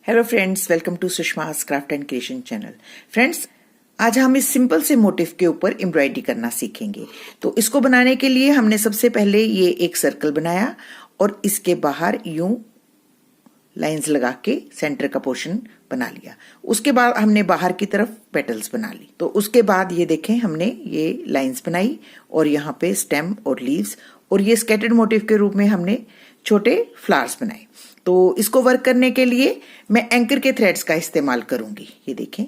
Hello friends, welcome to Sushma's craft and creation channel. Friends, आज हम इस सिंपल से मोटिव के ऊपर एम्ब्रॉयडरी करना सीखेंगे। तो इसको बनाने के लिए हमने सबसे पहले ये एक सर्कल बनाया और इसके बाहर यूं लाइंस लगा के सेंटर का पोर्शन बना लिया। उसके बाद हमने बाहर की तरफ पेटल्स बना ली। तो उसके बाद ये देखें, हमने ये लाइंस बनाई और यहाँ पे स्टेम और लीव्स और ये स्कैटर्ड मोटिव के रूप में हमने छोटे फ्लावर्स बनाए। तो इसको वर्क करने के लिए मैं एंकर के थ्रेड्स का इस्तेमाल करूंगी। ये देखें,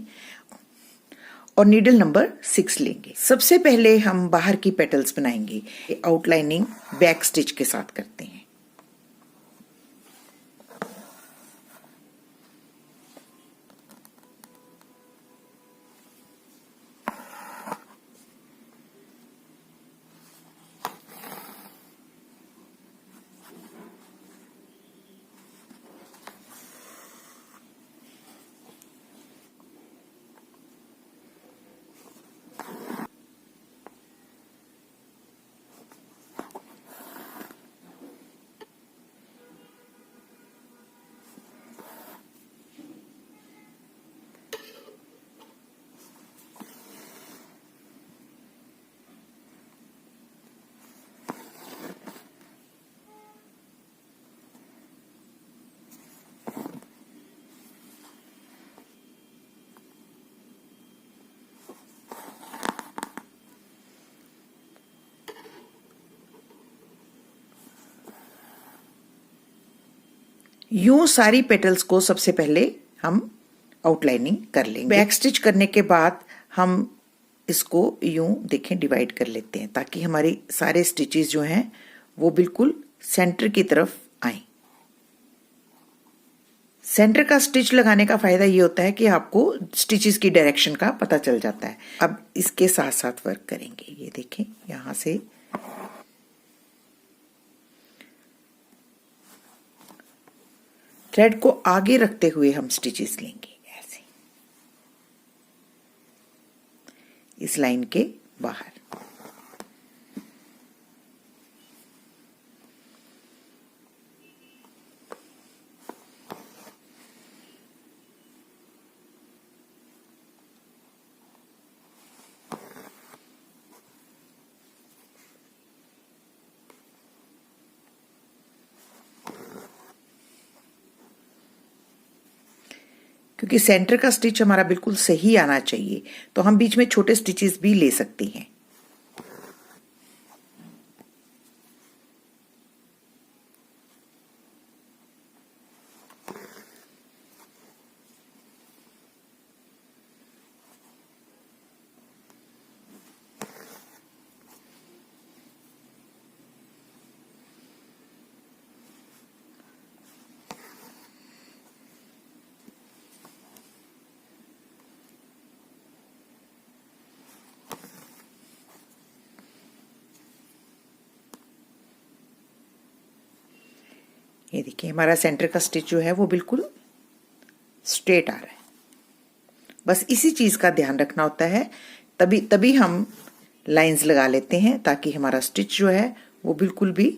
और नीडल नंबर 6 लेंगे। सबसे पहले हम बाहर की पेटल्स बनाएंगे। आउटलाइनिंग बैक स्टिच के साथ करते हैं। यूं सारी पेटल्स को सबसे पहले हम आउटलाइनिंग कर लेंगे। बैक स्टिच करने के बाद हम इसको यूं देखें डिवाइड कर लेते हैं ताकि हमारी सारे स्टिचेस जो हैं वो बिल्कुल सेंटर की तरफ आए। सेंटर का स्टिच लगाने का फायदा ये होता है कि आपको स्टिचेस की डायरेक्शन का पता चल जाता है। अब इसके साथ साथ वर्क करेंगे। ये देखें, यहां से थ्रेड को आगे रखते हुए हम स्टिचेस लेंगे ऐसे इस लाइन के बाहर। क्योंकि सेंटर का स्टिच हमारा बिल्कुल सही आना चाहिए, तो हम बीच में छोटे स्टिचेस भी ले सकती हैं। ये देखिए, हमारा सेंटर का स्टिच जो है वो बिल्कुल स्ट्रेट आ रहा है। बस इसी चीज का ध्यान रखना होता है, तभी तभी हम लाइंस लगा लेते हैं ताकि हमारा स्टिच जो है वो बिल्कुल भी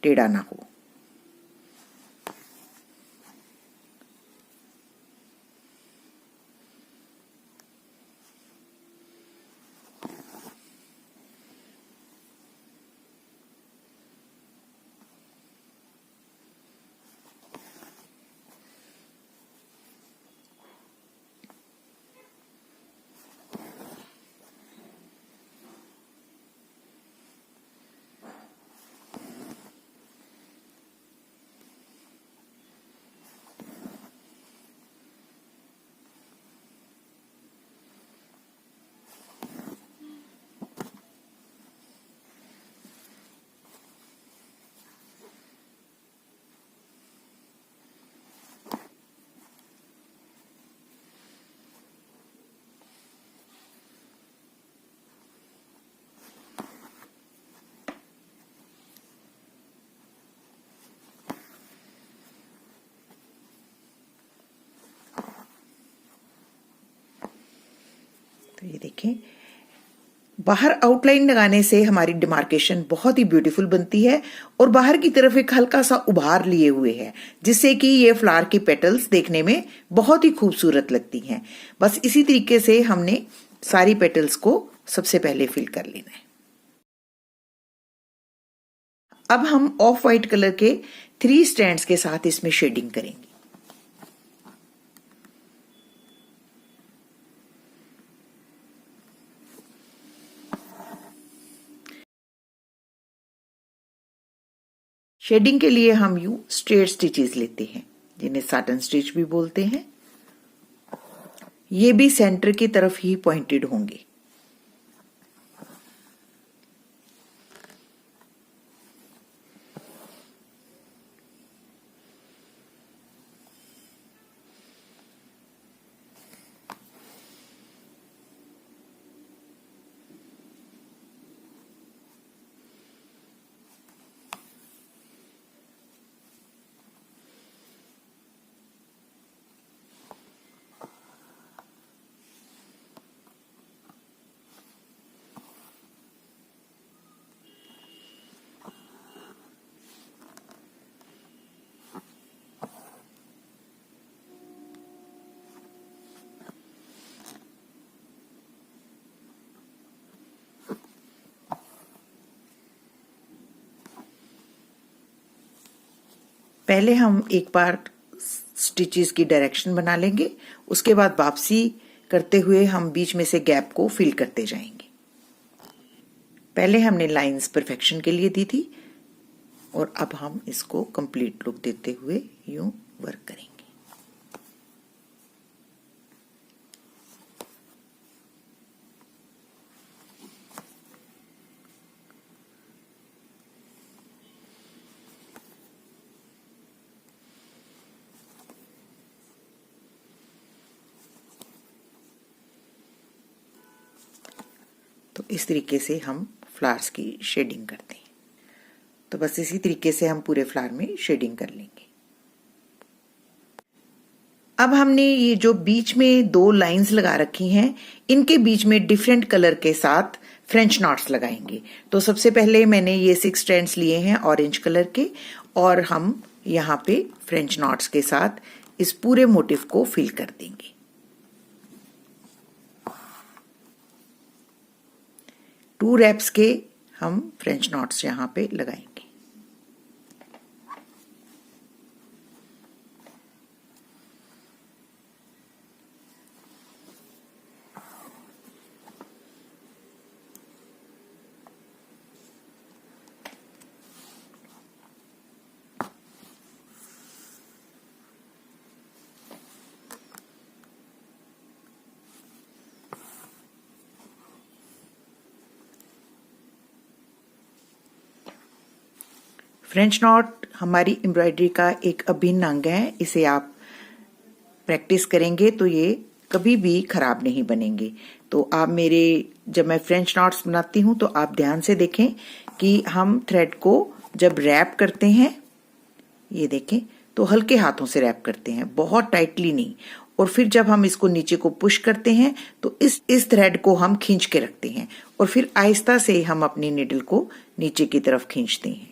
टेढ़ा ना हो। तो ये देखें, बाहर आउटलाइन लगाने से हमारी डिमार्केशन बहुत ही ब्यूटीफुल बनती है और बाहर की तरफ एक हल्का सा उभार लिए हुए है, जिससे कि ये फ्लावर की पेटल्स देखने में बहुत ही खूबसूरत लगती हैं। बस इसी तरीके से हमने सारी पेटल्स को सबसे पहले फिल कर लेना है। अब हम ऑफ वाइट कलर के 3 स्ट्रैंड्स के साथ इसमें शेडिंग करेंगे। शेडिंग के लिए हम यूं स्ट्रेट स्टिचेस लेते हैं, जिन्हें साटन स्टिच भी बोलते हैं। ये भी सेंटर की तरफ ही पॉइंटेड होंगे। पहले हम एक बार स्टिचेस की डायरेक्शन बना लेंगे, उसके बाद वापसी करते हुए हम बीच में से गैप को फिल करते जाएंगे। पहले हमने लाइंस परफेक्शन के लिए दी थी और अब हम इसको कंप्लीट लुक देते हुए यूं वर्क करेंगे। तो इस तरीके से हम फ्लावर्स की शेडिंग करते हैं। तो बस इसी तरीके से हम पूरे फ्लावर में शेडिंग कर लेंगे। अब हमने ये जो बीच में 2 लाइंस लगा रखी हैं, इनके बीच में डिफरेंट कलर के साथ फ्रेंच नॉट्स लगाएंगे। तो सबसे पहले मैंने ये 6 स्ट्रैंड्स लिए हैं ऑरेंज कलर के, और हम यहाँ पे फ्रेंच नॉट्स के साथ इस पूरे मोटिव को फिल कर देंगे। टू रैप्स के हम फ्रेंच नॉट्स यहां पे लगाएंगे। फ्रेंच नॉट हमारी एम्ब्रॉयडरी का एक अभिन्न अंग है। इसे आप प्रैक्टिस करेंगे तो ये कभी भी खराब नहीं बनेंगे। तो आप मेरे जब मैं फ्रेंच नॉट्स बनाती हूं तो आप ध्यान से देखें कि हम थ्रेड को जब रैप करते हैं, ये देखें, तो हल्के हाथों से रैप करते हैं, बहुत टाइटली नहीं। और फिर जब हम इसको नीचे को पुश करते हैं तो इस थ्रेड को हम खींच के रखते हैं और फिर आहिस्ता से हम अपनी नीडल को नीचे की तरफ खींचते हैं।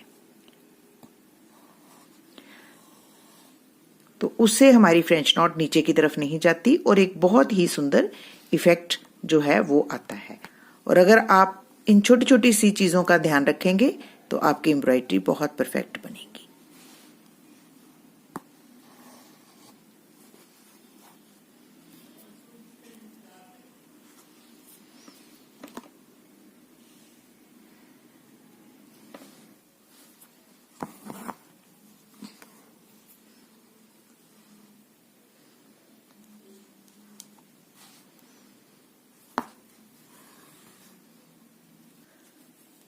तो उससे हमारी फ्रेंच नॉट नीचे की तरफ नहीं जाती और एक बहुत ही सुंदर इफेक्ट जो है वो आता है। और अगर आप इन छोटी छोटी सी चीजों का ध्यान रखेंगे तो आपकी एम्ब्रॉयडरी बहुत परफेक्ट बनेगी।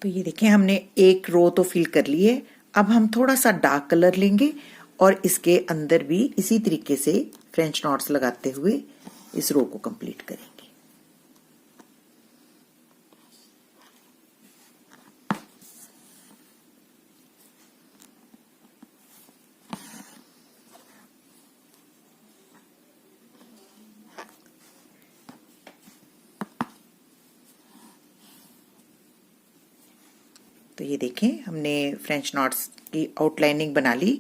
तो ये देखें, हमने एक रो तो फिल कर ली है। अब हम थोड़ा सा डार्क कलर लेंगे और इसके अंदर भी इसी तरीके से फ्रेंच नॉट्स लगाते हुए इस रो को कंप्लीट करेंगे। तो ये देखें, हमने फ्रेंच नॉट्स की आउटलाइनिंग बना ली।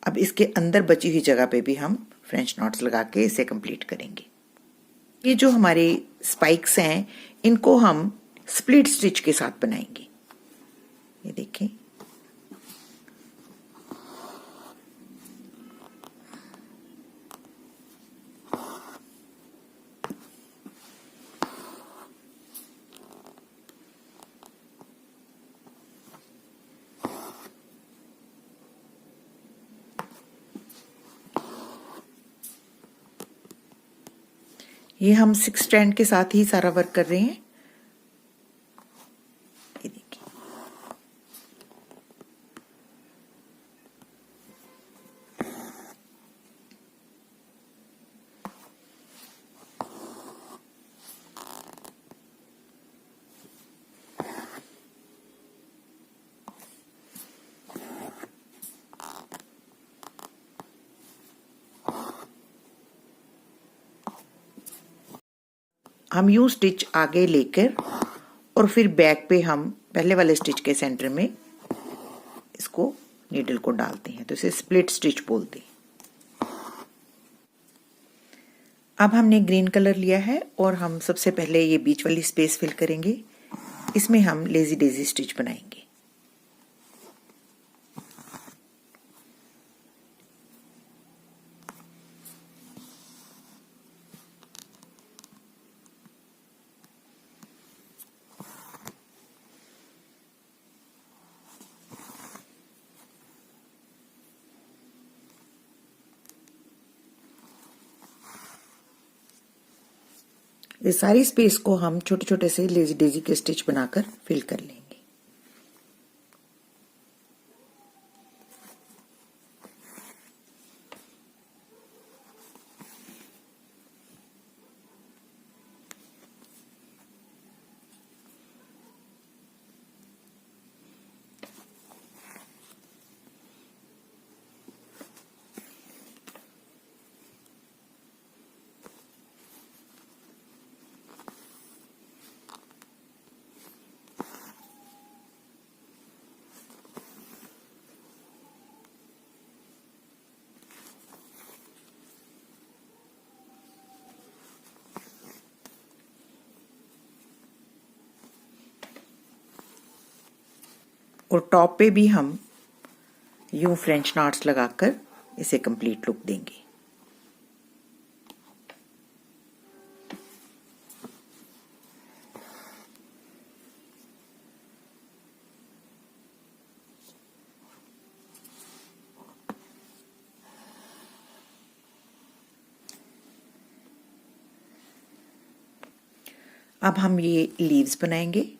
अब इसके अंदर बची हुई जगह पे भी हम फ्रेंच नॉट्स लगा के इसे कंप्लीट करेंगे। ये जो हमारे स्पाइक्स हैं, इनको हम स्प्लिट स्टिच के साथ बनाएंगे। ये देखें, ये हम 6 स्ट्रैंड के साथ ही सारा वर्क कर रहे हैं। ये देखिए, हम यूं स्टिच आगे लेकर और फिर बैक पे हम पहले वाले स्टिच के सेंटर में इसको नीडल को डालते हैं, तो इसे स्प्लिट स्टिच बोलते हैं। अब हमने ग्रीन कलर लिया है और हम सबसे पहले ये बीच वाली स्पेस फिल करेंगे। इसमें हम लेजी डेजी स्टिच बनाएंगे। ये सारी स्पेस को हम छोटे छोटे से लेजी डेजी के स्टिच बनाकर फिल कर लेंगे। और टॉप पे भी हम यूं फ्रेंच नॉट्स लगाकर इसे कंप्लीट लुक देंगे। अब हम ये लीव्स बनाएंगे।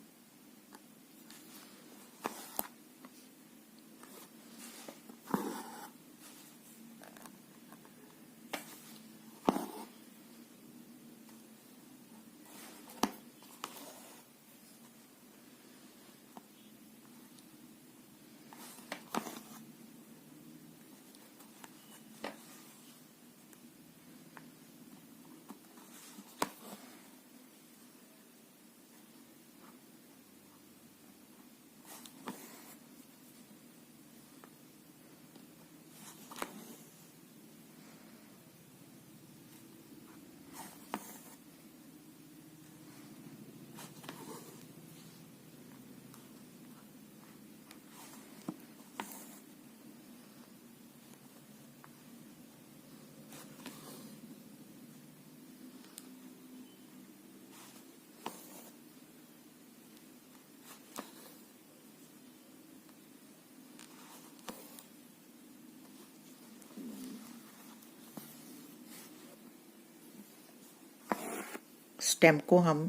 स्टेम को हम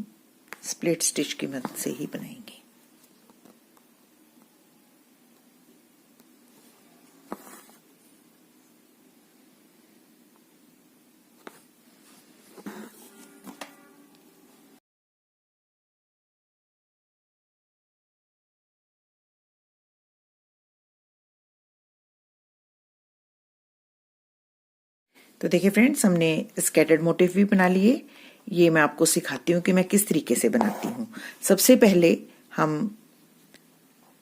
स्प्लिट स्टिच की मदद से ही बनाएंगे। तो देखिए फ्रेंड्स, हमने स्कैटर्ड मोटिव भी बना लिए। ये मैं आपको सिखाती हूँ कि मैं किस तरीके से बनाती हूँ। सबसे पहले हम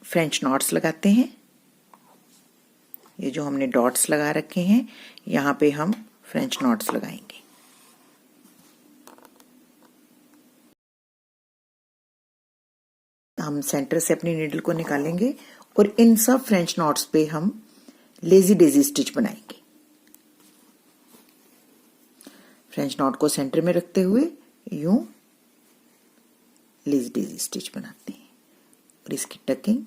फ्रेंच नॉट्स लगाते हैं। ये जो हमने डॉट्स लगा रखे हैं यहाँ पे हम फ्रेंच नॉट्स लगाएंगे। हम सेंटर से अपनी नीडल को निकालेंगे और इन सब फ्रेंच नॉट्स पे हम लेजी डेजी स्टिच बनाएंगे। फ्रेंच नॉट को सेंटर में रखते हुए यूं लेजी डेजी स्टिच बनाते हैं और इसकी टकिंग।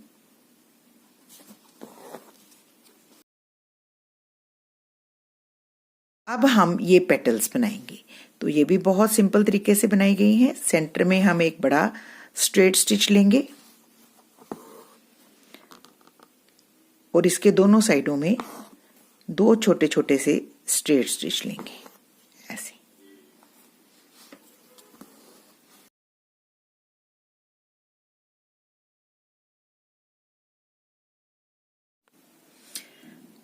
अब हम ये पेटल्स बनाएंगे, तो ये भी बहुत सिंपल तरीके से बनाई गई हैं। सेंटर में हम एक बड़ा स्ट्रेट स्टिच लेंगे और इसके दोनों साइडों में 2 छोटे छोटे से स्ट्रेट स्टिच लेंगे ऐसे।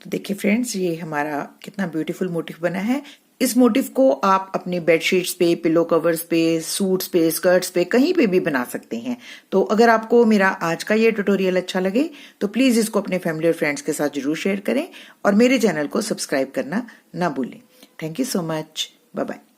तो देखिए फ्रेंड्स, ये हमारा कितना ब्यूटीफुल मोटिव बना है। इस मोटिव को आप अपने बेडशीट्स पे, पिलो कवर्स पे, सूट्स पे, स्कर्ट्स पे, कहीं पे भी बना सकते हैं। तो अगर आपको मेरा आज का ये ट्यूटोरियल अच्छा लगे तो प्लीज इसको अपने फैमिली और फ्रेंड्स के साथ जरूर शेयर करें और मेरे चैनल को सब्सक्राइब करना ना भूलें। Thank you so much. Bye bye.